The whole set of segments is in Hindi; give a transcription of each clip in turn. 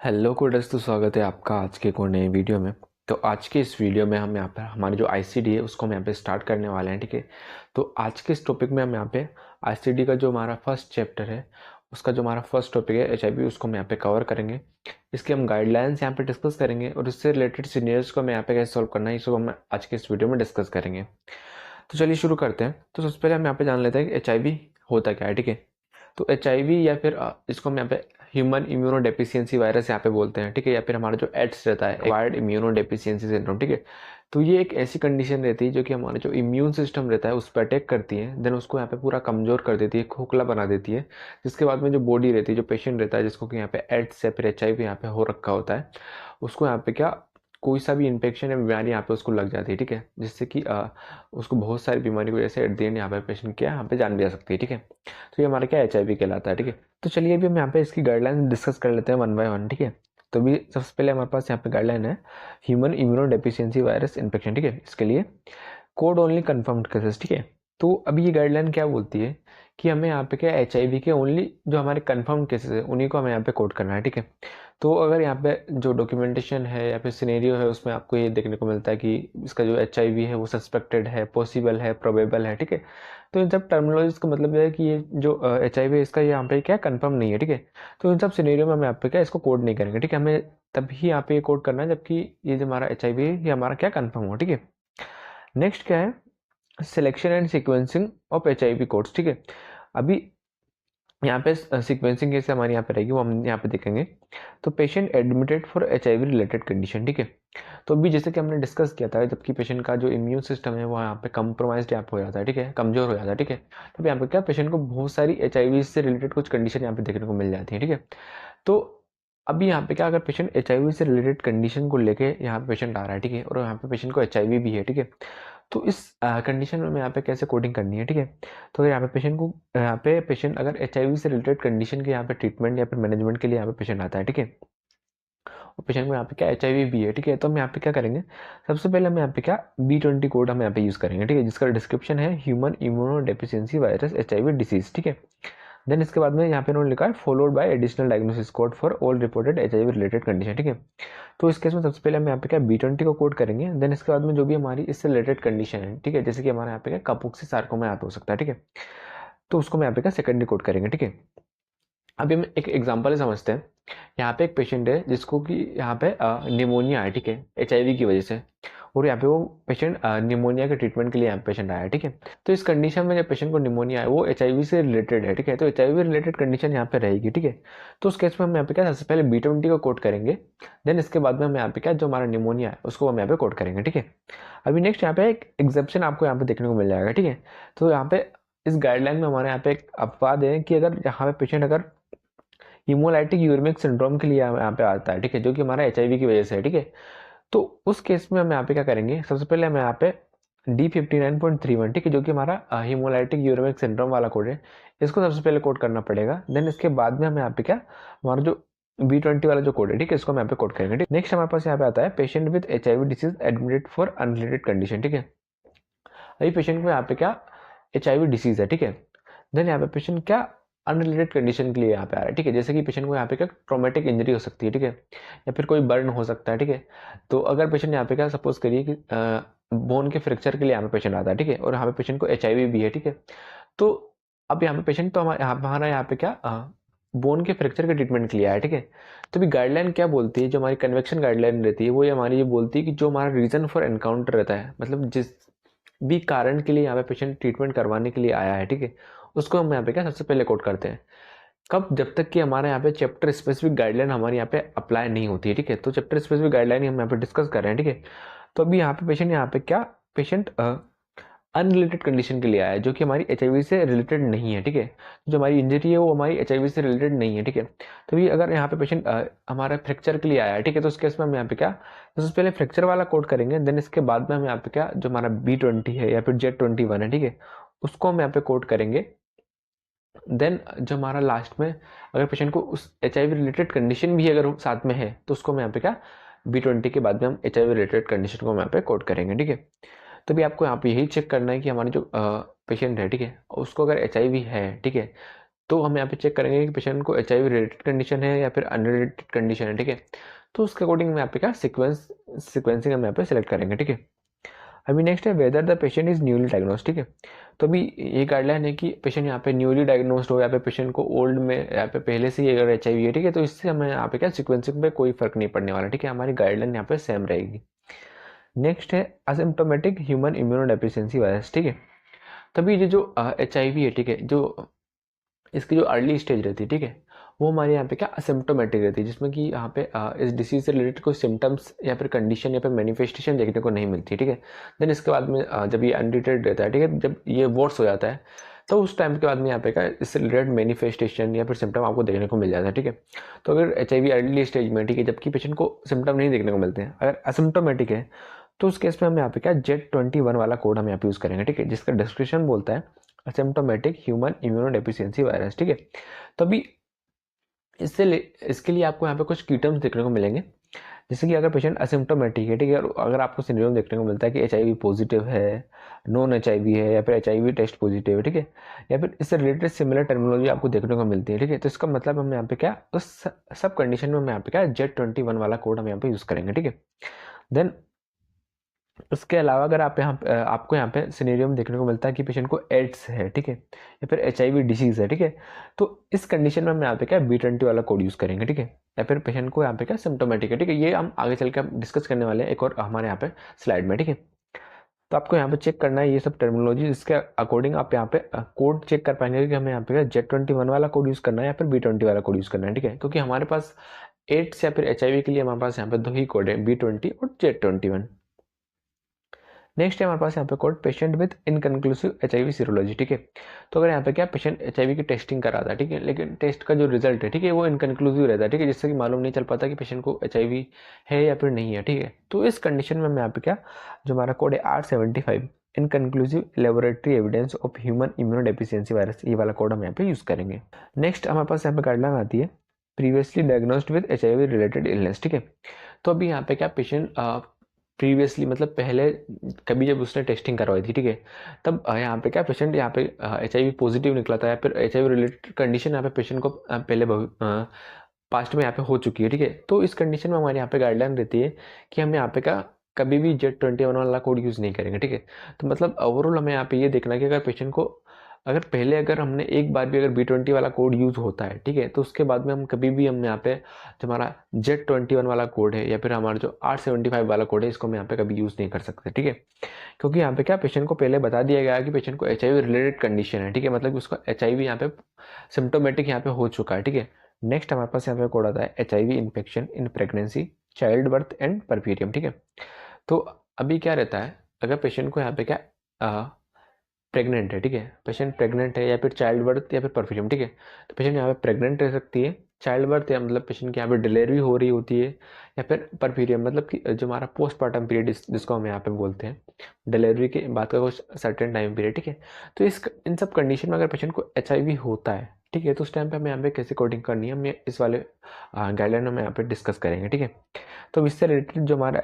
हेलो कोडर्स, तो स्वागत है आपका आज के एक और नए वीडियो में। तो आज के इस वीडियो में हम यहाँ पर हमारी जो आईसीडी है उसको हम यहाँ पे स्टार्ट करने वाले हैं, ठीक है। तो आज के इस टॉपिक में हम यहाँ पे आईसीडी का जो हमारा फर्स्ट चैप्टर है उसका जो हमारा फर्स्ट टॉपिक है एचआईवी, उसको हम यहाँ पे कवर करेंगे। इसके हम गाइडलाइंस यहाँ पे डिस्कस करेंगे और इससे रिलेटेड सीनियर्स को हमें यहाँ पे कैसे सॉल्व करना है ये सब हम आज के इस वीडियो में डिस्कस करेंगे। तो चलिए शुरू करते हैं। तो सबसे पहले हम यहाँ पे जान लेते हैं कि एचआईवी होता क्या है, ठीक है। तो एचआईवी या फिर इसको हम यहाँ पे ह्यूमन इम्यूनो डेफिशिएंसी वायरस यहाँ पे बोलते हैं, ठीक है, या फिर हमारा जो एड्स रहता है एक्वायर्ड इम्यूनो डेफिशिएंसी सिंड्रोम, ठीक है। तो ये एक ऐसी कंडीशन रहती है जो कि हमारा जो इम्यून सिस्टम रहता है उस पर अटैक करती है, देन उसको यहाँ पे पूरा कमजोर कर देती है, खोखला बना देती है। जिसके बाद में जो बॉडी रहती है, जो पेशेंट रहता है जिसको कि यहाँ पे एड्स या फिर एचआईवी यहाँ पे हो रखा होता है, उसको यहाँ पे क्या कोई सा भी इन्फेक्शन या बीमारी यहाँ पे उसको लग जाती है, ठीक है। जिससे कि उसको बहुत सारी बीमारी की वजह से एट द एंड यहाँ पे पेशेंट क्या यहाँ पे जान भी जा सकती है, ठीक है। तो ये हमारा क्या एचआईवी कहलाता है, ठीक है। तो चलिए अभी हम यहाँ पे इसकी गाइडलाइन डिस्कस कर लेते हैं वन बाय वन, ठीक है। तो अभी सबसे पहले हमारे पास यहाँ पे गाइडलाइन है human immunodeficiency virus infection, ठीक है। इसके लिए कोड ओनली कंफर्म्ड केसेस, ठीक है। तो अभी ये गाइडलाइन क्या बोलती है कि हमें यहाँ पे क्या एचआईवी के ओनली जो हमारे कंफर्म केसेस है उन्हीं को हमें यहाँ पे कोड करना है, ठीक है। तो अगर यहाँ पे जो डॉक्यूमेंटेशन है या फिर सिनेरियो है उसमें आपको ये देखने को मिलता है कि इसका जो एचआईवी है वो सस्पेक्टेड है, पॉसिबल है, प्रोबेबल है, ठीक है। तो इन सब टर्मिनोलॉजीज का मतलब ये है कि ये जो एचआईवी है इसका यहाँ पे क्या कंफर्म नहीं है, ठीक है। तो इन सब सिनेरियो में हम यहाँ पे क्या इसको कोड नहीं करेंगे, ठीक है। हमें तभी यहाँ पे कोड करना है जबकि ये जो हमारा एचआईवी है ये हमारा क्या कंफर्म हो, ठीक है। नेक्स्ट क्या है selection and sequencing of HIV codes, ठीक है। अभी यहाँ पे सीक्वेंसिंग कैसे हमारी यहाँ पे रहेगी वो हम यहाँ पे देखेंगे। तो patient admitted for HIV related condition, ठीक है। तो अभी जैसे कि हमने डिस्कस किया था, जबकि पेशेंट का जो इम्यून सिस्टम है वो यहाँ पे कम्प्रोमाइज्ड यहाँ पे हो जाता है, ठीक है, कमजोर हो जाता है, ठीक है। तो यहाँ पे क्या पेशेंट को बहुत सारी एचआईवी से रिलेटेड कुछ कंडीशन यहाँ पे देखने को मिल जाती है, ठीक है। तो अभी यहाँ पे क्या अगर पेशेंट एचआईवी से रिलेटेड कंडीशन को लेके यहाँ पे पेशेंट आ रहा है, ठीक है, और यहाँ पे पेशेंट को एचआईवी भी है, ठीक है। तो इस कंडीशन में यहाँ पे कैसे कोडिंग करनी है, ठीक है। तो यहाँ पे पेशेंट को यहाँ पे पेशेंट अगर एचआईवी से रिलेटेड कंडीशन के यहाँ पे ट्रीटमेंट या फिर मैनेजमेंट के लिए यहाँ पे पेशेंट आता है, ठीक है, और पेशेंट को यहाँ पे क्या एचआईवी भी है, ठीक है। तो हम यहाँ पे क्या करेंगे, सबसे पहले हम यहाँ पे क्या B20 कोड हम यहाँ पे यूज करेंगे, ठीक है, जिसका डिस्क्रिप्शन है human immunodeficiency virus HIV disease, ठीक है। देन इसके बाद में यहाँ पे उन्होंने लिखा है followed by additional diagnosis code for all reported HIV related condition, ठीक है। तो इस केस में सबसे पहले हम यहाँ पे क्या B20 को कोड करेंगे। देन इसके बाद में जो भी हमारी इससे रिलेटेड कंडीशन है, ठीक है, जैसे कि हमारे यहाँ पे क्या कपुक्सी सार्कोमा यहाँ पे हो सकता है, ठीक है। तो उसको हम यहाँ पे क्या सेकेंडरी कोड करेंगे, ठीक है। अभी हम एक एग्जाम्पल समझते हैं। यहाँ पे एक पेशेंट है जिसको कि यहाँ पे निमोनिया है, ठीक है, एचआईवी की वजह से, और यहाँ पे वो पेशेंट निमोनिया के ट्रीटमेंट के लिए यहाँ पे पेशेंट आया है, ठीक है। तो इस कंडीशन में जब पेशेंट को निमोनिया है वो एचआईवी से रिलेटेड है, ठीक है। तो एचआईवी रिलेटेड कंडीशन यहाँ पे रहेगी, ठीक है। तो उस केस में हम यहाँ पे क्या सबसे पहले B20 को कोड करेंगे। देन इसके बाद में हम यहाँ पे क्या जो हमारा निमोनिया है उसको हम यहाँ पे कोड करेंगे, ठीक है। अभी नेक्स्ट यहाँ पे एक एग्जेप्शन आपको यहाँ पे देखने को मिल जाएगा, ठीक है। तो यहाँ पे इस गाइडलाइन में हमारे यहाँ पे एक अपवाद है कि अगर यहाँ पे पेशेंट अगर हीमोलाइटिक यूरेमिक सिंड्रोम के लिए यहाँ पे आता है, ठीक है, जो कि हमारा एचआईवी की वजह से है, ठीक है। तो उस केस में हम यहाँ पे क्या करेंगे, सबसे पहले हम यहाँ पे D59.31, ठीक है, जो कि हमारा हीमोलाइटिक यूरेमिक सिंड्रोम वाला कोड है, इसको सबसे पहले कोड करना पड़ेगा। देन इसके बाद में हम यहाँ पे क्या हमारा जो B20 वाला जो कोड है, ठीक है, इसको हम यहाँ पे कोड करेंगे, ठीक। नेक्स्ट हमारे पास यहाँ पे आता है patient with HIV disease admitted for unrelated condition, ठीक है। अभी पेशेंट को यहाँ पे क्या एचआईवी डिसीज है, ठीक है। देन यहाँ पे पेशेंट क्या अनरिलेटेड कंडीशन के लिए यहाँ पे आ रहा है, ठीक है, जैसे कि पेशेंट को यहाँ पे क्या ट्रॉमेटिक इंजरी हो सकती है, ठीक है, या फिर कोई बर्न हो सकता है, ठीक है। तो अगर पेशेंट यहाँ पे क्या सपोज करिए कि बोन के फ्रैक्चर के लिए यहाँ पे पेशेंट आता है, ठीक है, और यहाँ पे पेशेंट को एचआईवी भी है, ठीक है। तो अब यहाँ पे पेशेंट तो हमारा यहाँ पे क्या बोन के फ्रैक्चर के ट्रीटमेंट के लिए आया है, ठीक है। तो भी गाइडलाइन क्या बोलती है, जो हमारी कन्वेक्शन गाइडलाइन रहती है वो ये हमारी ये बोलती है कि जो हमारा रीजन फॉर एनकाउंटर रहता है, मतलब जिस भी कारण के लिए यहाँ पे पेशेंट ट्रीटमेंट करवाने के लिए आया है, ठीक है, उसको हम यहाँ पे क्या सबसे पहले कोड करते हैं। कब, जब तक कि हमारे यहाँ पे चैप्टर स्पेसिफिक गाइडलाइन हमारे यहाँ पे अप्लाई नहीं होती है, ठीक है। तो चैप्टर स्पेसिफिक गाइडलाइन हम यहाँ पे डिस्कस कर रहे हैं, ठीक है। तो अभी यहाँ पे क्या पेशेंट अनरिलेटेड कंडीशन के लिए आया है जो कि हमारी एचआईवी से रिलेटेड नहीं है, ठीक है। जो हमारी इंजरी है वो हमारी एचआईवी से रिलेटेड नहीं है, ठीक है। तो भी अगर यहाँ पे पेशेंट हमारा फ्रैक्चर के लिए आया है, ठीक है, तो उस केस में हम यहाँ पे क्या सबसे पहले फ्रैक्चर वाला कोड करेंगे। देन इसके बाद में हम यहाँ पे क्या जो हमारा B20 है या फिर Z21 है, ठीक है, उसको हम यहाँ पे कोड करेंगे। देन जो हमारा लास्ट में अगर पेशेंट को उस एचआईवी रिलेटेड कंडीशन भी अगर साथ में है तो उसको हम यहाँ पे क्या B20 के बाद में हम एचआईवी रिलेटेड कंडीशन को हम यहाँ पे कोड करेंगे, ठीक है। तो भी आपको यहाँ पे यही चेक करना है कि हमारे जो पेशेंट है, ठीक है, उसको अगर एचआईवी है, ठीक है, तो हम यहाँ पे चेक करेंगे कि पेशेंट को HIV रिलेटेड कंडीशन है या फिर अनरिलेटेड कंडीशन है, ठीक है। तो उसके अकॉर्डिंग हम यहाँ पे क्या सिक्वेंसिंग हम यहाँ पे सिलेक्ट करेंगे, ठीक है। अभी नेक्स्ट है whether the patient is newly diagnosed, ठीक है। तो अभी ये गाइडलाइन है कि पेशेंट यहाँ पे न्यूली डायग्नोस्ड हो या पे पेशेंट को ओल्ड में यहाँ पे पहले से ही अगर HIV है, ठीक है, तो इससे हमें यहाँ पे क्या सिक्वेंसिंग पे कोई फर्क नहीं पड़ने वाला, ठीक है। हमारी गाइडलाइन यहाँ पे सेम रहेगी। नेक्स्ट है असिम्प्टोमेटिक ह्यूमन इम्यूनोडेफिशिएंसी वायरस, ठीक है। तभी ये जो HIV है, ठीक है, जो इसकी जो अर्ली स्टेज रहती है, ठीक है, वो हमारे यहाँ पे क्या असिम्प्टोमेटिक रहती है, जिसमें कि यहाँ पे इस डिसीज से रिलेटेड कोई सिम्टम्स या फिर कंडीशन या फिर मैनिफेस्टेशन देखने को नहीं मिलती, ठीक है। देन इसके बाद में जब ये अनट्रीटेड रहता है, ठीक है, जब ये वर्स हो जाता है तो उस टाइम के बाद में यहाँ पे क्या इससे रिलेटेड मैनिफेस्टेशन या फिर सिम्टम आपको देखने को मिल जाता है, ठीक है। तो अगर HIV अर्ली स्टेज में, ठीक है, जबकि पेशेंट को सिम्टम नहीं देखने को मिलते हैं, अगर असिम्प्टोमेटिक है, तो उस केस में हम यहाँ पे क्या Z21 वाला कोड हम यहाँ पे यूज़ करेंगे, ठीक है, जिसका डिस्क्रिप्शन बोलता है असिम्प्टोमेटिक ह्यूमन इम्यूनोडेफिशिएंसी वायरस, ठीक है। तो अभी इसके लिए आपको यहाँ पे कुछ की टर्म्स देखने को मिलेंगे, जैसे कि अगर पेशेंट असिम्प्टोमेटिक है, ठीक है, अगर आपको सिंड्रोम देखने को मिलता है कि HIV पॉजिटिव है, नॉन HIV है या फिर HIV टेस्ट पॉजिटिव है, ठीक है, या फिर इससे रिलेटेड सिमिलर टर्मिनोलॉजी आपको देखने को मिलती है, ठीक है, तो इसका मतलब हम यहाँ पे क्या उस सब कंडीशन में हम यहाँ पे क्या Z21 वाला कोड हम यहाँ पे यूज़ करेंगे, ठीक है। देन उसके अलावा अगर आपको यहाँ पे सिनेरियो में देखने को मिलता है कि पेशेंट को एड्स है, ठीक है, या फिर HIV डिसीज़ है, ठीक है, तो इस कंडीशन में हम यहाँ पे क्या B20 वाला कोड यूज़ करेंगे, ठीक है, या फिर पेशेंट को यहाँ पे क्या सिम्टोमेटिक है, ठीक है, ये हम आगे चल के डिस्कस करने वाले हैं एक और हमारे यहाँ पे स्लाइड में, ठीक है। तो आपको यहाँ पे चेक करना है ये सब टर्मिनोलॉजी, इसके अकॉर्डिंग आप यहाँ पे कोड चेक कर पाएंगे कि हमें यहाँ पे Z21 वाला कोड यूज़ करना है या फिर B20 वाला कोड यूज़ करना है, ठीक है, क्योंकि हमारे पास एड्स या फिर HIV के लिए हमारे पास यहाँ पे 2 ही कोड है, B20 और Z21। नेक्स्ट है हमारे पास यहाँ पे code patient with inconclusive HIV serology, ठीक है। तो अगर यहाँ पे क्या पेशेंट HIV की टेस्टिंग करा था, ठीक है, लेकिन टेस्ट का जो रिजल्ट है, ठीक है, वो इनकन्क्लूसिव रहता है, ठीक है, जिससे कि मालूम नहीं चल पाता कि पेशेंट को HIV है या फिर नहीं है, ठीक है। तो इस कंडीशन में हम यहाँ पे क्या जो हमारा कोड है R75 inconclusive laboratory evidence of human immunodeficiency virus, ये वाला कोड हम यहाँ पे यूज करेंगे। नेक्स्ट हमारे पास यहाँ पे गाइडलाइन आती है previously diagnosed with HIV related illness, ठीक है। तो अभी यहाँ पे क्या पेशेंट प्रीवियसली मतलब पहले कभी जब उसने टेस्टिंग करवाई थी, ठीक है, तब यहाँ पे क्या पेशेंट यहाँ पे HIV पॉजिटिव निकला था या फिर HIV रिलेटेड कंडीशन यहाँ पे पेशेंट को पहले पास्ट में यहाँ पे हो चुकी है, ठीक है। तो इस कंडीशन में हमारे यहाँ पे गाइडलाइन रहती है कि हम यहाँ पे क्या कभी भी Z21 वाला कोड यूज़ नहीं करेंगे, ठीक है। तो मतलब ओवरऑल हमें यहाँ पे ये देखना है कि अगर पेशेंट को अगर हमने एक बार भी अगर B20 वाला कोड यूज़ होता है, ठीक है, तो उसके बाद में हम कभी भी हम यहाँ पे जो हमारा Z21 वाला कोड है या फिर हमारा जो R75 वाला कोड है, इसको हम यहाँ पे कभी यूज़ नहीं कर सकते, ठीक है, क्योंकि यहाँ पे क्या पेशेंट को पहले बता दिया गया है कि पेशेंट को HIV रिलेटेड कंडीशन है, ठीक है, मतलब उसका HIV यहाँ पे सिम्टोमेटिक यहाँ पे हो चुका है, ठीक है। नेक्स्ट हमारे पास यहाँ पे कोड आता है HIV infection in pregnancy, child birth and puerperium, ठीक है। तो अभी क्या रहता है अगर पेशेंट को यहाँ पे क्या प्रेग्नेंट है, ठीक है, पेशेंट प्रेग्नेंट है या फिर चाइल्ड बर्थ या फिर परफ्यूम, ठीक है, तो पेशेंट यहाँ पे प्रेग्नेंट रह सकती है, चाइल्ड बर्थ या मतलब पेशेंट की यहाँ पे डिलीवरी हो रही होती है, या फिर परपीरियम मतलब कि जो हमारा पोस्टमार्टम पीरियड जिसको हम यहाँ पे बोलते हैं, डिलीवरी के बाद का कुछ सर्टेन टाइम पीरियड, ठीक है। तो इन सब कंडीशन में अगर पेशेंट को HIV होता है, ठीक है, तो उस टाइम पे हमें यहाँ पे कैसे कोडिंग करनी है, हम इस वाले गाइडलाइन में यहाँ पे डिस्कस करेंगे, ठीक है। तो इससे रिलेटेड जो हमारा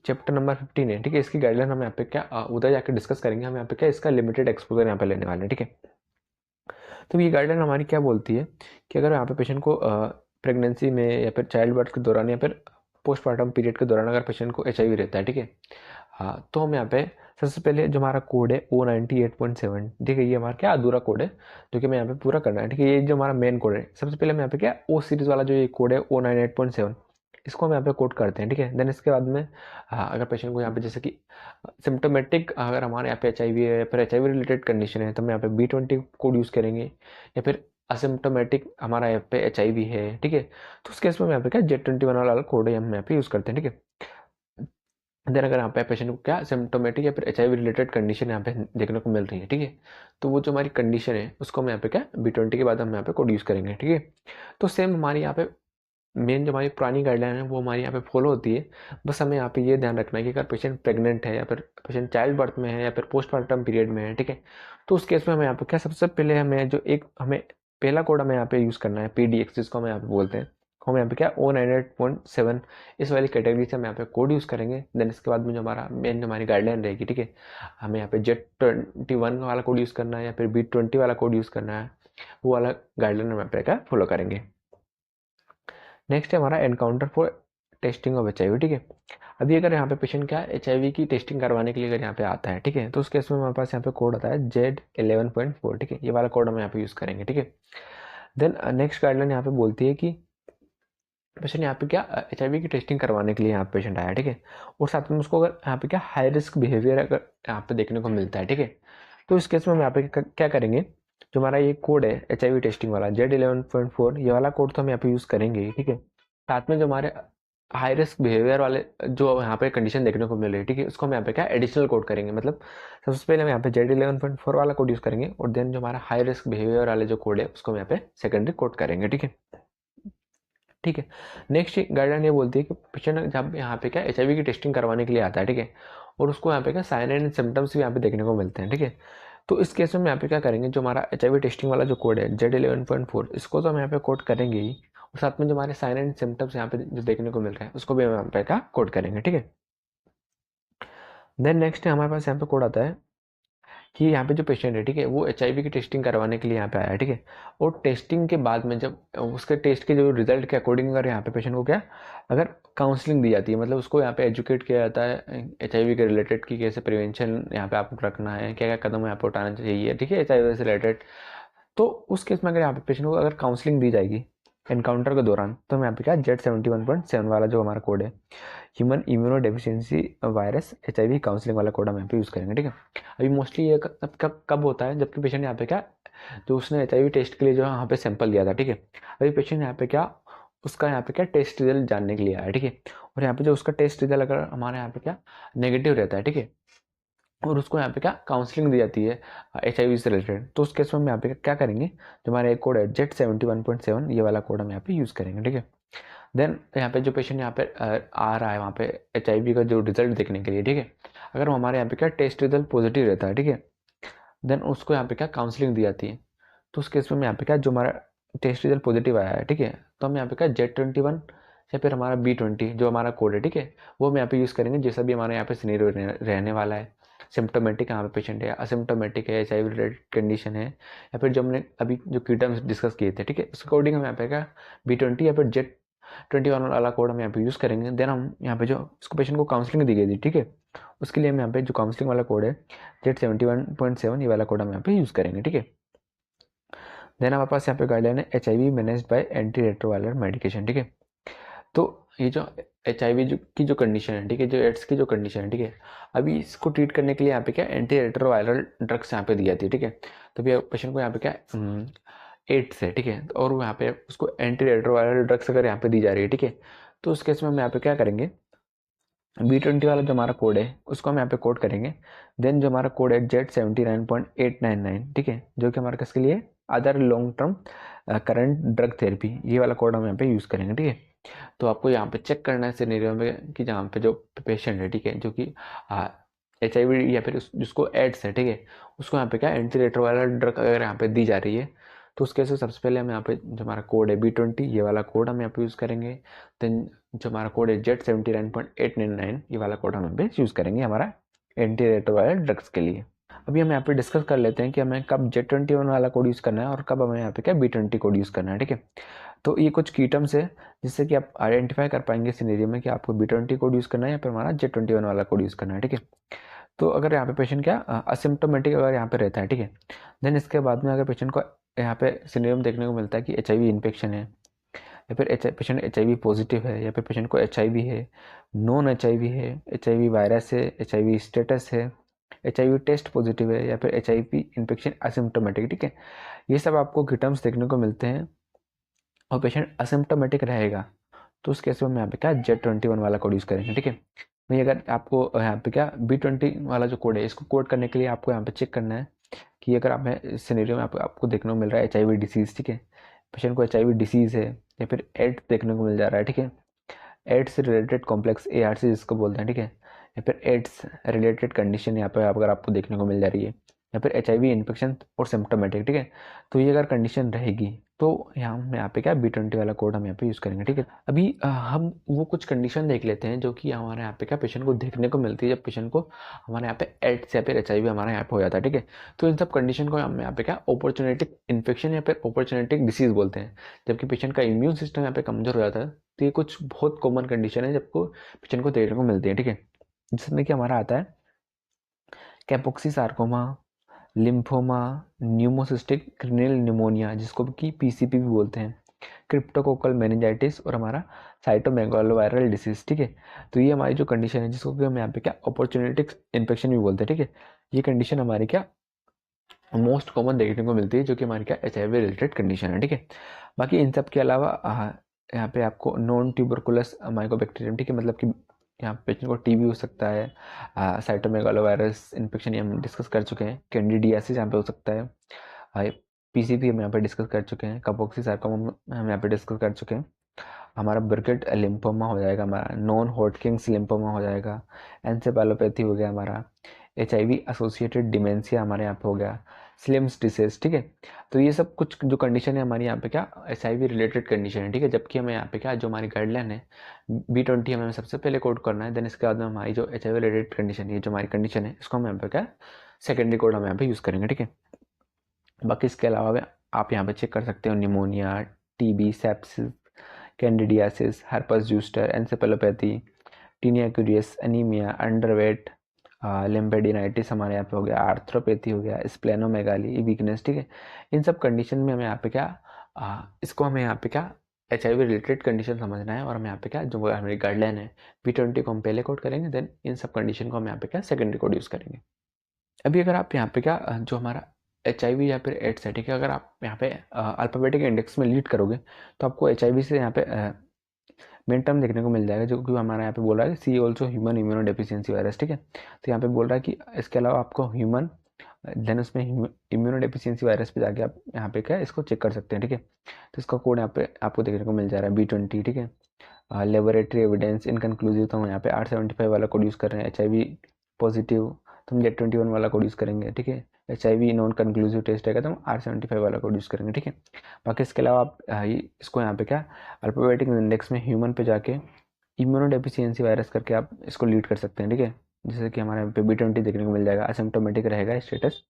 चैप्टर नंबर 15 है, ठीक है, इसकी गाइडलाइन हम यहाँ पे क्या उधर जाकर डिस्कस करेंगे, हम यहाँ पे क्या इसका लिमिटेड एक्सपोजर यहाँ पे लेने वाले हैं, ठीक है। तो ये गाइडलाइन हमारी क्या बोलती है कि अगर यहाँ पे पेशेंट को प्रेगनेंसी में या फिर चाइल्ड बर्थ के दौरान या फिर पोस्टमार्टम पीरियड के दौरान अगर पेशेंट को HIV रहता है, ठीक है, हाँ, तो हम यहाँ पे सबसे पहले जो हमारा कोड है O98.7, ठीक है, ये हमारा क्या अधूरा कोड है जो कि हमें यहाँ पे पूरा करना है, ठीक है। ये जो हमारा मेन कोड है, सबसे पहले हम यहाँ पे क्या O सीरीज वाला जो ये कोड है O98.7, इसको हम यहाँ पे कोड करते हैं, ठीक है। देन इसके बाद में अगर पेशेंट को यहाँ पे जैसे कि सिम्टोमेटिक अगर हमारे यहाँ पे HIV है या फिर HIV रिलेटेड कंडीशन है, तो हम यहाँ पे B20 कोड यूज़ करेंगे, या फिर असिम्टोमेटिक हमारा यहाँ पे HIV है, ठीक है, तो उस केस में हम यहाँ पे क्या Z21 वाला कोड है हम यहाँ पे यूज़ करते हैं, ठीक है। देन अगर यहाँ पे पेशेंट को क्या सिम्टोमेटिक या फिर HIV रिलेटेड कंडीशन यहाँ पे देखने को मिल रही है, ठीक है, तो वो जो हमारी कंडीशन है उसको हम यहाँ पे क्या B20 के बाद हम यहाँ पे कोड यूज़ करेंगे, ठीक है। तो सेम हमारी यहाँ पे मेन जो हमारी पुरानी गाइडलाइन है वो हमारी यहाँ पे फॉलो होती है, बस हमें यहाँ पे ये ध्यान रखना है कि अगर पेशेंट प्रेग्नेंट है या फिर पेशेंट चाइल्ड बर्थ में है या फिर पोस्टमार्टम पीरियड में है, ठीक है, तो उस केस में हमें यहाँ पे क्या सबसे पहले हमें पहला कोड हमें यहाँ पे यूज़ करना है PDX, जिसको हम यहाँ पे बोलते हैं, हम यहाँ पे क्या O98.7 इस वाली कैटेगरी से हम यहाँ पे कोड यूज़ करेंगे। देन इसके बाद में जो हमारी गाइडलाइन रहेगी, ठीक है, हमें यहाँ पे Z21 वाला कोड यूज़ करना है या फिर B20 वाला कोड यूज़ करना है, वो वाला गाइडलाइन हम यहाँ पे क्या फॉलो करेंगे। नेक्स्ट है हमारा encounter for testing of HIV, ठीक है। अभी अगर यहाँ पे पेशेंट क्या HIV की टेस्टिंग करवाने के लिए अगर यहाँ पे आता है, ठीक है, तो उस केस में हमारे पास यहाँ पे कोड आता है Z11.4, ठीक है, ये वाला कोड हम यहाँ पे यूज़ करेंगे, ठीक है। देन नेक्स्ट गाइडलाइन यहाँ पे बोलती है कि पेशेंट यहाँ पे क्या HIV की टेस्टिंग करवाने के लिए यहाँ पे पेशेंट आया, ठीक है, और साथ में उसको अगर यहाँ पे क्या हाई रिस्क बिहेवियर अगर यहाँ पे देखने को मिलता है, ठीक है, तो इस केस में हम यहाँ पे क्या करेंगे, जो हमारा ये कोड है HIV टेस्टिंग वाला Z11.4, ये वाला कोड तो हम यहाँ पे यूज़ करेंगे, ठीक है। साथ में जो हमारे हाई रिस्क बिहेवियर वाले जो यहाँ पे कंडीशन देखने को मिल रही है, ठीक है, उसको हम यहाँ पे क्या एडिशनल कोड करेंगे, मतलब सबसे पहले हम यहाँ पे Z11.4 वाला कोड यूज़ करेंगे और देन जो हमारा हाई रिस्क बिहेवियर वाले जो कोड है उसको हम यहाँ पे सेकेंडरी कोड करेंगे, ठीक है, ठीक है। नेक्स्ट गाइडलाइन ये बोलती है कि पेशेंट जब यहाँ पे क्या HIV की टेस्टिंग करवाने के लिए आता है, ठीक है, और उसको यहाँ पे क्या साइन एंड सिम्टम्स भी यहाँ पे देखने को मिलते हैं, ठीक है, तो इस केस में यहाँ पे क्या करेंगे, जो हमारा HIV टेस्टिंग वाला जो कोड है Z11.4, इसको तो हम यहाँ पे कोड करेंगे ही, और साथ में जो हमारे साइन एंड सिम्टम्स यहाँ पे जो देखने को मिल रहे हैं उसको भी हम यहाँ पे क्या कोड करेंगे, ठीक है। देन नेक्स्ट हमारे पास यहाँ पे कोड आता है कि यहाँ पे जो पेशेंट है, ठीक है, वो HIV की टेस्टिंग करवाने के लिए यहाँ पे आया है, ठीक है, और टेस्टिंग के बाद में जब उसके टेस्ट के जो रिजल्ट के अकॉर्डिंग अगर यहाँ पे पेशेंट को क्या अगर काउंसलिंग दी जाती है, मतलब उसको यहाँ पे एजुकेट किया जाता है HIV के रिलेटेड कि कैसे प्रिवेंशन यहाँ पे आपको रखना है, क्या क्या कदम यहाँ पे उठाना चाहिए, ठीक है, HIV से रिलेटेड, तो उस केस में अगर यहाँ पे पेशेंट को अगर काउंसलिंग दी जाएगी एनकाउंटर के दौरान, तो हम यहाँ पे क्या Z71.7 वाला जो हमारा कोड है human immunodeficiency virus HIV counselling वाला कोड हम यहाँ पे यूज़ करेंगे, ठीक है। अभी मोस्टली ये कब होता है, जबकि पेशेंट यहाँ पे क्या जो उसने HIV टेस्ट के लिए जो यहाँ पे सैंपल लिया था, ठीक है, अभी पेशेंट यहाँ पे क्या उसका यहाँ पे क्या टेस्ट रिजल्ट जानने के लिए आया, ठीक है, और यहाँ पे जो उसका टेस्ट रिजल्ट अगर हमारे यहाँ पे क्या नेगेटिव रहता है, ठीक है, और उसको यहाँ पे क्या काउंसलिंग दी जाती है HIV से रिलेटेड, तो उस केस में हम यहाँ पे क्या करेंगे, जो हमारा एक कोड है Z71.7, ये वाला कोड हम यहाँ पे यूज़ करेंगे, ठीक है। देन यहाँ पे जो पेशेंट यहाँ पे आ रहा है वहाँ पे HIV का जो रिजल्ट देखने के लिए, ठीक है, अगर हमारे यहाँ पे क्या टेस्ट रिजल्ट पॉजिटिव रहता है, ठीक है, देन उसको यहाँ पे क्या काउंसलिंग दी जाती है, तो उस केस में यहाँ पे क्या जो हमारा टेस्ट रिजल्ट पॉजिटिव आया है, ठीक है, तो हम यहाँ पे क्या Z21 या फिर हमारा B20 जो हमारा कोड है, ठीक है, वो हम यहाँ पे यूज़ करेंगे जैसा भी हमारे यहाँ पे सिनेरियो रहने वाला है, सिम्टोमेटिक यहाँ पे पेशेंट है, असिम्टोमेटिक है, HIV रिलेटेड कंडीशन है, या फिर जो हमने अभी जो की टर्म्स डिस्कस किए थे, ठीक है, उस अकॉर्डिंग हम यहाँ पे क्या B20 या फिर Z21 वाला कोड हम यहाँ पे यूज़ करेंगे। देन हम यहाँ पे जो इसको पेशेंट को काउंसलिंग दी गई थी, ठीक है, उसके लिए हम यहाँ पे जो काउंसलिंग वाला कोड है Z71.7, ये वाला कोड हम यहाँ पे यूज़ करेंगे, ठीक है। देन हमारे पास यहाँ पे गाइडलाइन है HIV managed by anti retroviral medication, ठीक है, तो ये जो HIV की जो कंडीशन है, ठीक है, जो एड्स की जो कंडीशन है, ठीक है, अभी इसको ट्रीट करने के लिए यहाँ पे क्या एंटी रेट्रोवायरल ड्रग्स यहाँ पे दी जाती है, ठीक है, तो अभी पेशेंट को यहाँ पे क्या एड्स है, ठीक है, और यहाँ पे उसको एंटी रेट्रोवायरल ड्रग्स अगर यहाँ पे दी जा रही है, ठीक है, तो उस केस में हम यहाँ पे क्या करेंगे, B20 वाला जो हमारा कोड है उसको हम यहाँ पे कोड करेंगे। देन जो हमारा कोड है Z79.899, ठीक है, जो कि हमारे किसके लिए other long term current drug therapy, ये वाला कोड हम यहाँ पे यूज़ करेंगे, ठीक है। तो आपको यहाँ पे चेक करना है सिनेरियो में कि जहाँ पे जो पेशेंट है, ठीक है, जो कि HIV या फिर जिसको एड्स है, ठीक है, उसको यहाँ पे क्या एंटी रेट्रोवायरल ड्रग अगर यहाँ पे दी जा रही है, तो उसके से सबसे पहले हम यहाँ पे जो हमारा कोड है B20, ये वाला कोड हम यहाँ पे यूज़ करेंगे। देन जो हमारा कोड है Z79.899, ये वाला कोड हम यहाँ पे यूज़ करेंगे हमारा एंटी रेट्रोवायरल ड्रग्स के लिए। अभी हम यहाँ पे डिस्कस कर लेते हैं कि हमें कब Z21 वाला कोड यूज़ करना है और कब हमें यहाँ पे क्या B20 कोड यूज़ करना है, ठीक है। तो ये कुछ की टर्म्स है जिससे कि आप आइडेंटिफाई कर पाएंगे सिनेरियो में कि आपको B20 कोड यूज़ करना है या फिर हमारा Z21 वाला कोड यूज़ करना है, ठीक है। तो अगर यहाँ पे पेशेंट क्या असिम्टोमेटिक अगर यहाँ पे रहता है, ठीक है, देन इसके बाद में अगर पेशेंट को यहाँ पे सिनेरियो में देखने को मिलता है कि HIV इन्फेक्शन है या फिर पेशेंट HIV पॉजिटिव है या फिर पेशेंट को HIV है, नॉन HIV है, HIV वायरस है, HIV स्टेटस है, HIV टेस्ट पॉजिटिव है या फिर HIV इन्फेक्शन असिम्टोमेटिक, ठीक है, ये सब आपको की टर्म्स देखने को मिलते हैं और पेशेंट असिम्टोमेटिक रहेगा, तो उस केस में हम यहाँ पे क्या Z21 वाला कोड यूज़ करेंगे, ठीक है। भाई अगर आपको यहाँ पे क्या B20 वाला जो कोड है इसको कोड करने के लिए आपको यहाँ पे चेक करना है कि अगर आप सिनेरियो में आपको देखने को मिल रहा है HIV डिसीज़, ठीक है, पेशेंट को HIV डिसीज़ है या फिर एड्स देखने को मिल जा रहा है, ठीक है, एड्स रिलेटेड कॉम्प्लेक्स ARC जिसको बोलते हैं, ठीक है, या फिर एड्स रिलेटेड कंडीशन यहाँ पे अगर आपको देखने को मिल जा रही है या फिर HIV इन्फेक्शन और सिम्टोमेटिक, ठीक है, तो ये अगर कंडीशन रहेगी तो यहाँ पे क्या B20 वाला कोड हम यहाँ पे यूज़ करेंगे, ठीक है। अभी हम वो कुछ कंडीशन देख लेते हैं जो कि हमारे यहाँ पे क्या पेशेंट को देखने को मिलती है जब पेशेंट को हमारे यहाँ पे एड्स या फिर HIV हमारे यहाँ पे हो जाता है, ठीक है। तो इन सब कंडीशन को हम यहाँ पे क्या अपॉर्चुनिटिक इन्फेक्शन या फिर अपॉर्चुनिटिक डिसीज बोलते हैं। जबकि पेशेंट का इम्यून सिस्टम यहाँ पे कमजोर हो जाता है, तो ये कुछ बहुत कॉमन कंडीशन है जबको पेशेंट को देखने को मिलती है, ठीक है। जिसमें कि हमारा आता है कैपोक्सी सार्कोमा, लिम्फोमा, न्यूमोसिस्टिक क्रिनियल निमोनिया जिसको कि PCP भी बोलते हैं, क्रिप्टोकोकल मेनिंजाइटिस और हमारा साइटोमेगालोवायरल डिसीज, ठीक है। तो ये हमारी जो कंडीशन है जिसको कि हम यहाँ पे क्या अपॉर्चुनिटिक इन्फेक्शन भी बोलते हैं, ठीक है। ये कंडीशन हमारी क्या मोस्ट कॉमन देखने को मिलती है जो कि हमारी क्या HIV रिलेटेड कंडीशन है, ठीक है। बाकी इन सब के अलावा यहाँ पे आपको नॉन ट्यूबरकुलस माइकोबैक्टीरियम, ठीक है, मतलब कि यहाँ पेशेंट को TB हो सकता है, साइटोमेगालोवायरस इन्फेक्शन हम डिस्कस कर चुके हैं, कैंडिडियासिस यहाँ पे हो सकता है, PCP हम यहाँ पे डिस्कस कर चुके हैं, कापोक्सी सार्कोमा हम यहाँ पे डिस्कस कर चुके हैं, हमारा बर्केट लिम्फोमा हो जाएगा, हमारा नॉन हॉटकिंस लिम्फोमा हो जाएगा, एंसेफेलोपैथी हो गया, हमारा HIV एसोसिएटेड डिमेंशिया हमारे यहाँ पे हो गया, स्लिम्स डिसीज, ठीक है। तो ये सब कुछ जो कंडीशन है हमारी यहाँ पे क्या HIV रिलेटेड कंडीशन है, ठीक है। जबकि हमें यहाँ पे क्या जो हमारी गाइडलाइन है B20 हमें सबसे पहले कोड करना है, देन इसके बाद में हमारी जो HIV रिलेटेड कंडीशन है, ये जो हमारी कंडीशन है इसको हम यहाँ पे क्या सेकेंडरी कोड हम यहाँ पे यूज़ करेंगे, ठीक है। बाकी इसके अलावा आप यहाँ पे चेक कर सकते हो pneumonia, TB, sepsis, candidiasis, herpes zoster, encephalopathy, tinea cruris, anaemia, underweight, lymphadenitis हमारे यहाँ पे हो गया, आर्थ्रोपैथी हो गया, स्प्लेनोमेगाली, वीकनेस, ठीक है। इन सब कंडीशन में हमें यहाँ पे क्या इसको हमें यहाँ पे क्या HIV रिलेटेड कंडीशन समझना है, और हम यहाँ पे क्या जो हमारी गाइडलाइन है B20 को हम पहले कोड करेंगे, देन इन सब कंडीशन को हम यहाँ पे क्या सेकेंडरी कोड यूज़ करेंगे। अभी अगर आप यहाँ पे क्या जो हमारा HIV या फिर एड्स है, ठीक है, अगर आप यहाँ पे अल्फ़ाबेटिक इंडेक्स में लीड करोगे तो आपको HIV से यहाँ पे मेन टर्म देखने को मिल जाएगा जो कि हमारा यहाँ पे बोल रहा है see also human immunodeficiency virus, ठीक है। तो यहाँ पे बोल रहा है कि इसके अलावा आपको ह्यूमन देन उसमें इम्यूनो डेफिशिएंसी वायरस पे जाके आप यहाँ पे क्या इसको चेक कर सकते हैं, ठीक है। तो इसका कोड यहाँ पे आपको देखने को मिल जा रहा है B20, ठीक है। लेबोरेटरी एविडेंस इनकन्क्लूसिव तो हम यहाँ पे 875 वाला कोड यूज़ कर रहे हैं, HIV पॉजिटिव तो हम Z21 वाला कोड यूज़ करेंगे, ठीक है। HIV नॉन कंक्लूसिव टेस्ट रहेगा तो हम 875 वाला कोड यूज़ करेंगे, ठीक है। बाकी इसके अलावा आप इसको यहाँ पे क्या अल्फाबेटिक इंडेक्स में ह्यूमन पे जाके इम्यूनो डेफिशिएंसी वायरस करके आप इसको लीड कर सकते हैं, ठीक है। जैसे कि हमारे यहाँ पे B20 देखने को मिल जाएगा, असिम्प्टोमेटिक रहेगा स्टेटस,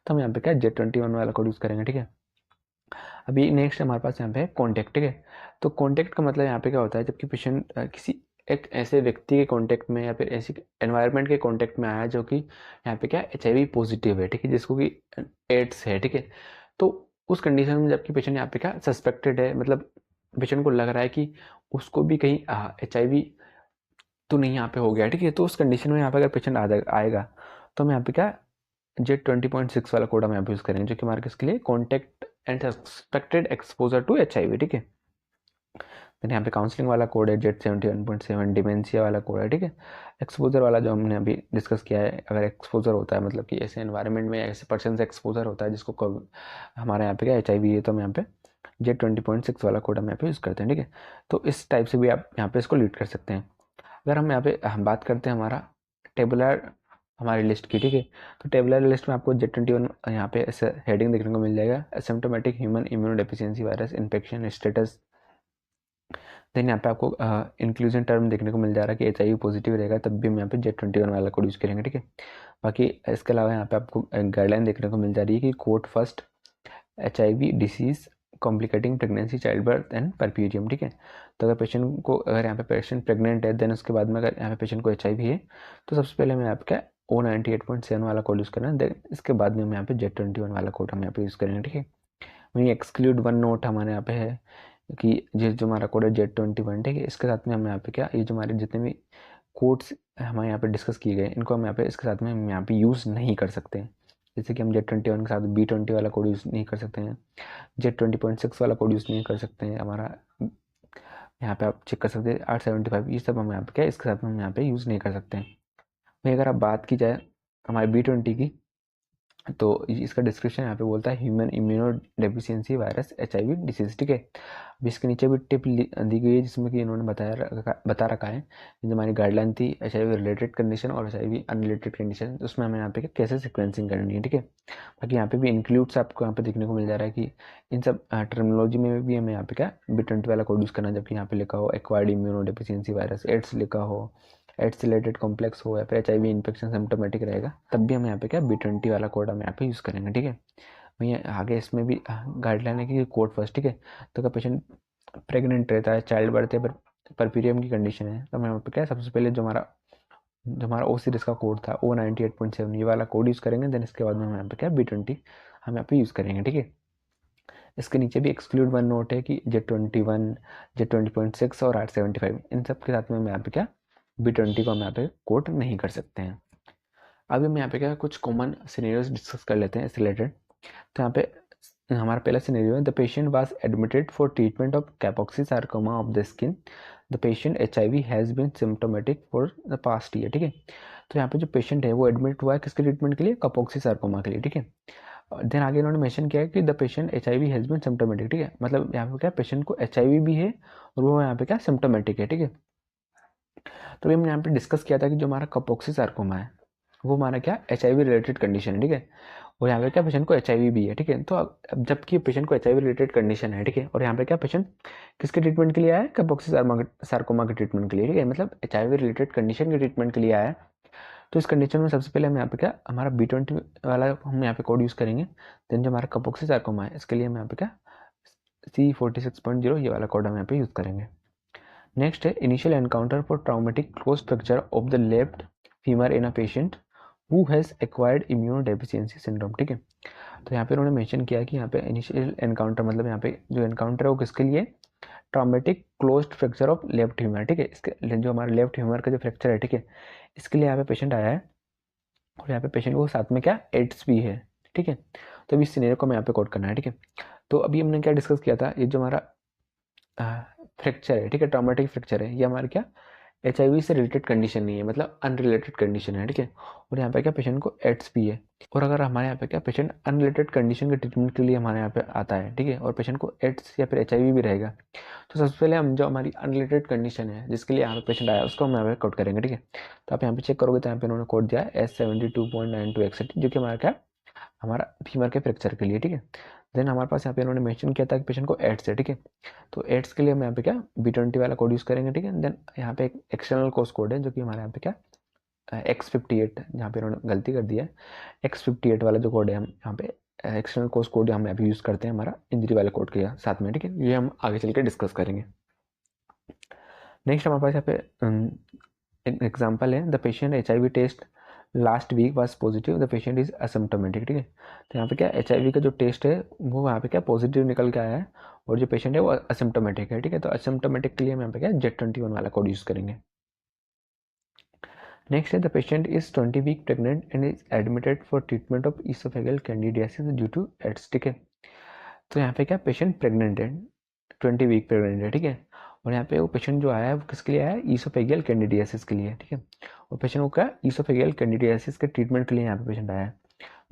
तो हम यहाँ पे क्या Z21 वाला कोड यूज़ करेंगे, ठीक है। अभी नेक्स्ट हमारे पास यहाँ पे कॉन्टैक्ट, ठीक है। तो कॉन्टैक्ट का मतलब यहाँ पे क्या होता है जबकि पेशेंट किसी एक ऐसे व्यक्ति के कांटेक्ट में या फिर ऐसी एनवायरनमेंट के कांटेक्ट में आया जो कि यहाँ पे क्या HIV पॉजिटिव है, ठीक है, जिसको कि एड्स है, ठीक है। तो उस कंडीशन में जबकि पेशेंट यहाँ पे क्या सस्पेक्टेड है, मतलब पेशेंट को लग रहा है कि उसको भी कहीं HIV तो नहीं यहाँ पे हो गया, ठीक है। तो उस कंडीशन में यहाँ पे अगर पेशेंट आएगा तो हम यहाँ पे क्या Z20.6 वाला कोड हम यहाँ पे यूज़ करेंगे जो कि हमारे किसके लिए contact and suspected exposure to HIV, ठीक है। फिर यहाँ पे काउंसलिंग वाला कोड है Z71.7, डिमेंशिया वाला कोड है, ठीक है। एक्सपोजर वाला जो हमने अभी डिस्कस किया है, अगर एक्सपोजर होता है मतलब कि ऐसे एनवायरनमेंट में ऐसे पर्सन से एक्सपोजर होता है जिसको हमारे यहाँ पे क्या HIV है, तो हम यहाँ पे Z20.6 वाला कोड हम यहाँ पे यूज़ करते हैं, ठीक है। तो इस टाइप से भी आप यहाँ पे इसको लीड कर सकते हैं। अगर हम यहाँ पे हम बात करते हैं हमारा टेबुलर हमारी लिस्ट की, ठीक है। तो टेबुलर लिस्ट में आपको Z21 यहाँ पे ऐसे हेडिंग देखने को मिल जाएगा, asymptomatic human immunodeficiency virus infection status. Then यहाँ पे आपको इंक्लूजन टर्म देखने को मिल जा रहा है कि HIV पॉजिटिव रहेगा तब भी हम यहाँ पे Z21 वाला कोड यूज़ करेंगे, ठीक है। बाकी इसके अलावा यहाँ पे आपको गाइडलाइन देखने को मिल जा रही है कि code first HIV disease complicating pregnancy child birth and puerperium, ठीक है। तो अगर पेशेंट को अगर यहाँ पे पेशेंट प्रेग्नेंट है देन उसके बाद में अगर यहाँ पे पेशेंट को HIV है तो सबसे पहले हमें यहाँ पे क्या O98.7 वाला कोड यूज़ करना है, देन इसके बाद में हम यहाँ पे Z21 वाला कोड हम यहाँ पे यूज़ करेंगे, ठीक है। वहीं एक्सक्लूड वन नोट हमारे यहाँ पे है कि ये जो हमारा कोड है Z21, ठीक है, इसके साथ में हम यहाँ पे क्या ये जो हमारे जितने भी कोड्स हमारे यहाँ पे डिस्कस किए गए इनको हम यहाँ पे इसके साथ में हम यहाँ पे यूज़ नहीं कर सकते हैं। जैसे कि हम Z21 के साथ B20 वाला कोड यूज़ नहीं कर सकते हैं, Z20.6 वाला कोड यूज़ नहीं कर सकते हैं, हमारा यहाँ पे आप चेक कर सकते हैं 875, ये सब हम यहाँ पे क्या इसके साथ में हम यहाँ पे यूज़ नहीं कर सकते हैं। वहीं अगर आप बात की जाए हमारे B20 की तो इसका डिस्क्रिप्शन यहाँ पे बोलता है human immunodeficiency virus HIV disease, ठीक है। अब इसके नीचे भी टिप दी गई है जिसमें कि इन्होंने बता रखा है जो हमारी गाइडलाइन थी HIV रिलेटेड कंडीशन और HIV अनरिलेटेड कंडीशन, तो उसमें हमें यहाँ पे कैसे सिक्वेंसिंग करनी है, ठीक है। बाकी यहाँ पे भी इंक्लूड्स आपको यहाँ पे देखने को मिल जा रहा है कि इन सब टर्मिनोलॉजी में भी हमें यहाँ पे क्या B20 वाला कोड यूज़ करना है, जबकि यहाँ पे लिखा हो acquired immunodeficiency virus, AIDS लिखा हो, एड्स रिलेटेड कॉम्प्लेक्स हो या फिर HIV इन्फेक्शन सिम्टोमेटिक रहेगा, तब भी हम यहाँ पे क्या B20 वाला कोड हम यहाँ पे यूज़ करेंगे, ठीक है। वहीं आगे इसमें भी गाइडलाइन है कि कोड फर्स्ट, ठीक है। तो अगर पेशेंट प्रेग्नेंट रहता है, चाइल्ड बर्थ है, परपीरियम की कंडीशन है, तो हम यहाँ पे क्या सबसे पहले जो हमारा OCDS का कोड था O98.7 ये वाला कोड यूज़ करेंगे। देन इसके बाद में हम यहाँ पे क्या B20 हम यहाँ पे यूज़ करेंगे, ठीक है। इसके नीचे भी एक्सक्लूड वन नोट है कि Z21, Z20.6 और R75 इन सब के साथ में हम यहाँ पे क्या B20 को हम यहाँ पे कोड नहीं कर सकते हैं। अभी हम यहाँ पे क्या कुछ कॉमन सिनेरियोज डिस्कस कर लेते हैं इस रिलेटेड। तो यहाँ पे हमारा पहला सिनेरियो है the patient was admitted for treatment of Kaposi sarcoma of the skin, the patient HIV has been symptomatic for the past year, ठीक है। तो यहाँ पे जो पेशेंट है वो एडमिट हुआ है किसके ट्रीटमेंट के लिए, कैपोक्सी सार्कोमा के लिए, ठीक है। देन आगे इन्होंने मेंशन किया है कि the patient HIV has been symptomatic, ठीक है। मतलब यहाँ पे क्या पेशेंट को HIV भी है और वो यहाँ पे क्या सिम्टोमेटिक है, ठीक है। तो हमने यहाँ पे डिस्कस किया था कि जो हमारा कैपोक्सी सार्कोमा है वो हमारा क्या HIV रिलेटेड कंडीशन है, ठीक है। और यहाँ पे क्या पेशेंट को HIV भी है, ठीक है। तो अब जबकि पेशेंट को HIV रिलेटेड कंडीशन है, ठीक है, और यहाँ पे क्या पेशेंट किसके ट्रीटमेंट के लिए आया है, कैपोक्सी सार्कोमा के ट्रीटमेंट के लिए, ठीक है। मतलब HIV रिलेटेड कंडीशन के ट्रीटमेंट के लिए आया है। तो इस कंडीशन में सबसे पहले हम यहाँ पे क्या हमारा B20 वाला हम यहाँ पे कोड यूज़ करेंगे। देन जो हमारा कैपोक्सी सार्कोमा है इसके लिए हम यहाँ पे क्या C46.0 ये वाला कोड हम यहाँ पे यूज़ करेंगे। नेक्स्ट है initial encounter for traumatic close fracture of the left femur in a patient who has acquired immuno deficiency syndrome, ठीक है। तो यहाँ पे उन्होंने मेंशन किया कि यहाँ पे इनिशियल एनकाउंटर मतलब यहाँ पे जो एनकाउंटर है वो किसके लिए, traumatic closed fracture of left humour, ठीक है। इसके जो हमारा लेफ्ट ह्यूमर का जो फ्रैक्चर है, ठीक है, इसके लिए यहाँ पे पेशेंट आया है और यहाँ पे पेशेंट को साथ में क्या एड्स भी है, ठीक है। तो अभी इस सिनेरियो को मैं यहाँ पे कोड करना है, ठीक है। तो अभी हमने क्या डिस्कस किया था, ये जो हमारा फ्रैक्चर है, ठीक है, ट्रॉमेटिक फ्रैक्चर है, ये हमारे क्या HIV से रिलेटेड कंडीशन नहीं है, मतलब अनरिलेटेड कंडीशन है, ठीक है। और यहाँ पे क्या पेशेंट को एड्स भी है। और अगर हमारे यहाँ पे क्या पेशेंट अनरिलेटेड कंडीशन के ट्रीटमेंट के लिए हमारे यहाँ पे आता है, ठीक है, और पेशेंट को एड्स या फिर HIV भी रहेगा, तो सबसे पहले हम जो हमारी अनरिलेटेड कंडीशन है जिसके लिए यहाँ पे पेशेंट आया उसको हम यहाँ पे कोड करेंगे, ठीक है। तो आप यहाँ पे चेक करोगे तो यहाँ पे उन्होंने कोड दिया है S72.92 जो कि हमारा क्या हमारा फीमर के फ्रैक्चर के लिए, ठीक है। देन हमारे पास यहाँ पे इन्होंने मेंशन किया था कि पेशेंट को एड्स है, ठीक है। तो एड्स के लिए हम यहाँ पे क्या B20 वाला कोड यूज़ करेंगे, ठीक है। देन यहाँ पे एक एक्सटर्नल कोर्स कोड है जो कि हमारे यहाँ पे क्या X58 जहाँ पे इन्होंने गलती कर दिया है, X58 वाला जो कोड है हम यहाँ पे एक्सटर्नल कोर्स कोड हम यहाँ पे यूज़ करते हैं हमारा इंजरी वाले कोड के साथ में, ठीक है। ये हम आगे चल के डिस्कस करेंगे। नेक्स्ट हमारे पास यहाँ पे एक एग्जाम्पल है the patient HIV test last week was positive, the patient is asymptomatic, ठीक है। तो यहाँ पे क्या HIV का जो टेस्ट है वो यहाँ पे क्या पॉजिटिव निकल के आया है और जो पेशेंट है वो असिम्प्टोमेटिक है, ठीक है। तो असिम्प्टोमेटिक के लिए हम यहाँ पे क्या Z21 वाला कोड यूज़ करेंगे। नेक्स्ट है the patient is 20 week pregnant and is admitted for treatment of oesophageal candidiasis due to AIDS, ठीक है। तो यहाँ पे क्या पेशेंट प्रेग्नेंट है, 20 वीक प्रेग्नेंट है, ठीक है। और यहाँ पे वो पेशेंट जो आया है वो किसके लिए आया है, ईसोफेगियल कैंडिडियासिस के लिए, ठीक है। और पेशेंट को क्या ईसोफेगियल कैंडिडियासिस के ट्रीटमेंट के लिए यहाँ पे पेशेंट आया है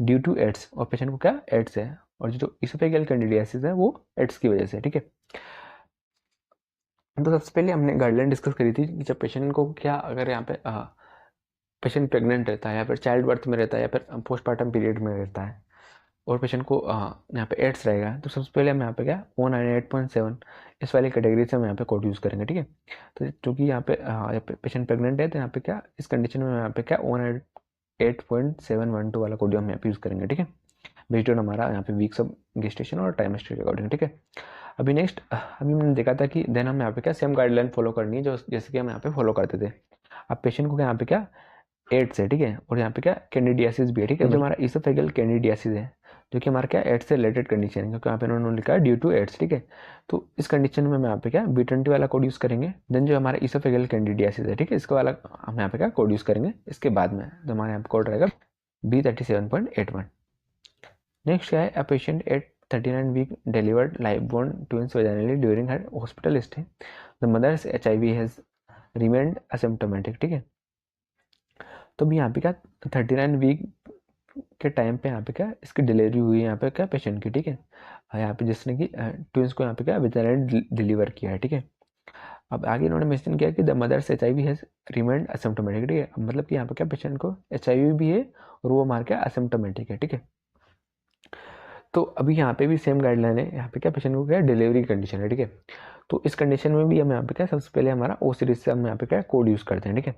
ड्यू टू एड्स, और पेशेंट को क्या एड्स है, और जो ईसोफेगियल कैंडिडियासिस है वो एड्स की वजह से, ठीक है। तो सबसे पहले हमने गाइडलाइन डिस्कस करी थी कि जब पेशेंट को क्या अगर यहाँ पे पेशेंट प्रेग्नेंट रहता है या फिर चाइल्ड बर्थ में रहता है या फिर पोस्टमार्टम पीरियड में रहता है और पेशेंट को यहाँ पे एड्स रहेगा, तो सबसे पहले हम यहाँ पे क्या O98.7 इस वाली कैटेगरी से हम यहाँ पे कोड यूज़ करेंगे, ठीक है। तो क्योंकि यहाँ पे पेशेंट प्रेग्नेंट है तो यहाँ पे क्या इस कंडीशन में यहाँ पे क्या O98.712 वाला कोड हम यहाँ पे यूज़ करेंगे, ठीक है। बेस्ड ऑन हमारा यहाँ पे वीक्स ऑफ गेस्टेशन और टाइमेस्टर के अकॉर्डिंग, ठीक है। अभी नेक्स्ट अभी हमने देखा था कि देन हम यहाँ पे क्या सेम गाइडलाइन फॉलो करनी है जो जैसे कि हम यहाँ पे फॉलो करते थे। अब पेशेंट को यहाँ पे क्या एड्स है, ठीक है, और यहाँ पे क्या कैंडिडियासिस भी है, ठीक है। जो हमारा इसोफेगल कैंडिडियासिस है जो कि हमारा क्या एड्स से रिलेटेड कंडीशन है क्योंकि यहाँ पे उन्होंने लिखा है ड्यू टू एड्स, ठीक है। तो इस कंडीशन में हम यहाँ पे क्या B20 वाला कोड यूज़ करेंगे। देन जो हमारा इसोफेगल कैंडिडियासिस है, ठीक है, इसका वाला हम यहाँ पे क्या कोड यूज़ करेंगे। इसके बाद में जो हमारे यहाँ पे कोड रहेगा B37.81। नेक्स्ट क्या है a patient at 39 week delivered live born twins vaginally during her hospital stay, the mother's HIV has remained asymptomatic, ठीक है। तो भी यहाँ पे क्या 39 वीक के टाइम पे यहाँ पे क्या इसकी डिलीवरी हुई है यहाँ पे क्या पेशेंट की, ठीक है। यहाँ पे जिसने कि ट्विंस को यहाँ पे क्या बेचारे ने डिलीवर किया है, ठीक है। अब आगे इन्होंने मेंशन किया कि the mother's HIV has remained asymptomatic, ठीक है। मतलब कि यहाँ पे क्या पेशेंट को HIV भी है और वो मार क्या असिम्प्टोमेटिक है, ठीक है। तो अभी यहाँ पे भी सेम गाइडलाइन है, यहाँ पे क्या पेशेंट को क्या डिलीवरी कंडीशन है, ठीक है। तो इस कंडीशन में भी हम यहाँ पे क्या सबसे पहले हमारा O सीरीज से हम यहाँ पे क्या कोड यूज़ करते हैं, ठीक है।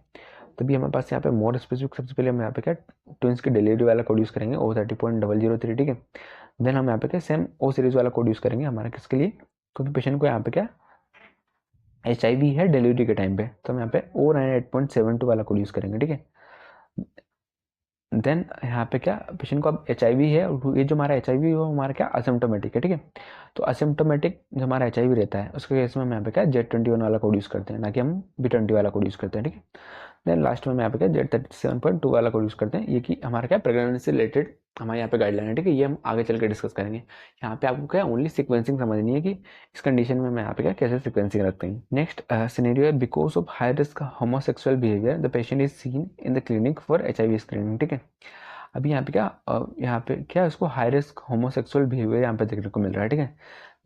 तभी हमारे पास यहाँ पे मोर स्पेसिफिक सबसे पहले हम यहाँ पे क्या ट्विंस की डिलीवरी वाला कोड यूज़ करेंगे O30.003, ठीक है। देन हम यहाँ पे क्या सेम O सीरीज वाला कोड यूज़ करेंगे हमारा किसके लिए, क्योंकि पेशेंट को यहाँ पे क्या HIV है डिलीवरी के टाइम पे, तो हम यहाँ पे O98.72 वाला कोड यूज़ करेंगे, ठीक है। देन यहाँ पे क्या पेशेंट को अब HIV है और ये जो हमारा HIV है वो हमारा क्या असिम्प्टोमेटिक है, ठीक है। तो असिम्प्टोमेटिक जो हमारा HIV रहता है उसके केस में हम यहाँ पे क्या Z21 वाला कोड यूज़ करते हैं, ना कि हम B20 वाला कोड यूज़ करते हैं, ठीक है। देन लास्ट में हम यहाँ पे क्या Z37.2 वाला कोड यूज़ करते हैं, ये कि हमारा क्या प्रेगनेंसी से रिलेटेड हमारे यहाँ पे गाइडलाइन है, ठीक है। ये हम आगे चल के डिस्कस करेंगे। यहाँ पे आपको क्या ओनली सिक्वेंसिंग समझनी है कि इस कंडीशन में हम यहाँ पे क्या कैसे सिक्वेंसिंग रखते हैं। नेक्स्ट सिनेरियो है because of high risk homosexual behaviour the patient is seen in the clinic for HIV screening, ठीक है। अभी यहाँ पे क्या यहाँ पे क्या उसको हाई रिस्क होमोसेक्सुअल बिहेवियर यहाँ पे देखने को मिल रहा है, ठीक है।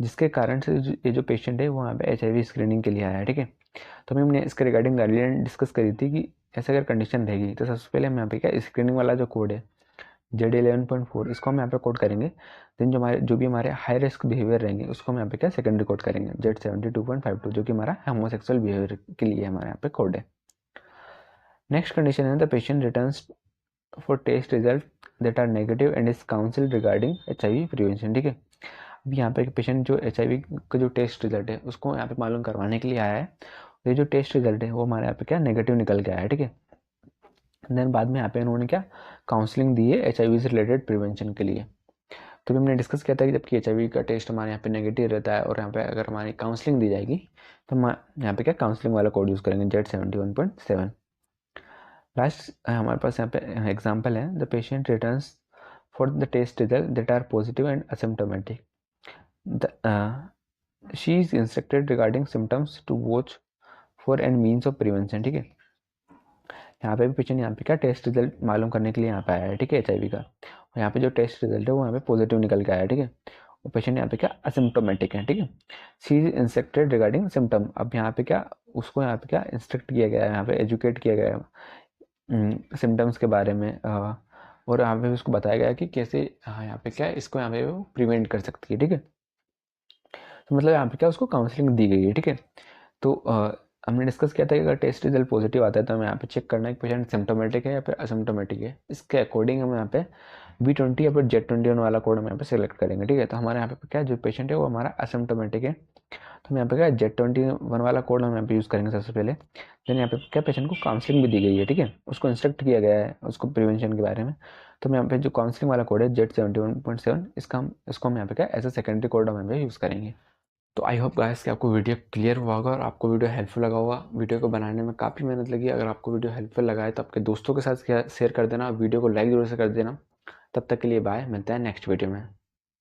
जिसके कारण से ये जो पेशेंट है वो यहाँ पे HIV स्क्रीनिंग के लिए आया है, ठीक है। तो हमने इसके रिगार्डिंग गाइडलाइन डिस्कस करी थी कि ऐसे अगर कंडीशन रहेगी तो सबसे पहले हम यहाँ पे क्या स्क्रीनिंग वाला जो कोड है Z11.4 इसको हम यहाँ पे कोड करेंगे। देन जो भी हमारे हाई रिस्क बिहेवियर रहेंगे उसको हम यहाँ पे क्या सेकेंडरी कोड करेंगे Z72.52 जो कि हमारा होमोसेक्सुअल बिहेवियर के लिए हमारे यहाँ पे कोड है। नेक्स्ट कंडीशन है the patient returns for test result that are negative and is counsel regarding HIV prevention, ठीक है। अब यहाँ पे पेशेंट जो HIV का जो टेस्ट रिजल्ट है उसको यहाँ पे मालूम करवाने के लिए आया है। ये जो टेस्ट रिजल्ट है वो हमारे यहाँ पे क्या नेगेटिव निकल के आया है, ठीक है। देन बाद में यहाँ पे उन्होंने क्या काउंसलिंग दी है HIV से रिलेटेड प्रिवेंशन के लिए। तो भी हमने डिस्कस किया था कि जबकि HIV का टेस्ट हमारे यहाँ पे नेगेटिव रहता है और यहाँ पे अगर हमारी काउंसलिंग दी जाएगी तो हम यहाँ पे क्या काउंसलिंग वाला कोड यूज़ करेंगे Z71.7। लास्ट हमारे पास यहाँ पे एग्जाम्पल है the patient returns for the test result that are positive and asymptomatic she is instructed regarding symptoms to watch for and means of prevention, ठीक है। यहाँ पे भी पेशेंट यहाँ पे क्या टेस्ट रिजल्ट मालूम करने के लिए यहाँ पे आया है, ठीक है HIV का। और यहाँ पे जो टेस्ट रिजल्ट है वो यहाँ पे पॉजिटिव निकल के आया है, ठीक है। और पेशेंट यहाँ पे क्या असिम्प्टोमेटिक है, ठीक है। सी इज इंस्ट्रक्टेड रिगार्डिंग सिम्टम, अब यहाँ पे क्या उसको यहाँ पे क्या इंस्ट्रक्ट किया गया है, यहाँ पे एजुकेट किया गया है सिम्टम्स के बारे में और यहाँ पे उसको बताया गया है कि कैसे यहाँ पे क्या इसको यहाँ पे वो प्रिवेंट कर सकती है, ठीक है। तो मतलब यहाँ पे क्या उसको काउंसलिंग दी गई है, ठीक है। तो हमने डिस्कस किया था कि अगर टेस्ट रिजल्ट पॉजिटिव आता है तो हमें यहाँ पे चेक करना है कि पेशेंट सिम्टोमेटिक है या फिर असिम्टोमेटिक है। इसके अकॉर्डिंग हम यहाँ पे B20 या फिर Z21 वाला कोड हम यहाँ पे सिलेक्ट करेंगे, ठीक है। तो हमारे यहाँ पे क्या जो पेशेंट है वो हमारा असिम्टोमेटिक है, तो हम यहाँ पे क्या Z21 वाला कोड हम यहाँ पे यूज़ करेंगे सबसे पहले। देन यहाँ पे क्या पेशेंट को काउंसलिंग भी दी गई है, ठीक है। उसको इंस्ट्रक्ट किया गया है उसको प्रिवेंशन के बारे में। तो हम यहाँ पे जो काउंसलिंग वाला कोड है Z71.7 इसको हम यहाँ पे क्या एज अ सेकेंडरी कोड हम यहाँ पे यूज़ करेंगे। तो आई होप गाइस कि आपको वीडियो क्लियर हुआ होगा और आपको वीडियो हेल्पफुल लगा होगा। वीडियो को बनाने में काफ़ी मेहनत लगी। अगर आपको वीडियो हेल्पफुल लगा है तो आपके दोस्तों के साथ शेयर कर देना, वीडियो को लाइक जरूर से कर देना। तब तक के लिए बाय, मिलते हैं नेक्स्ट वीडियो में।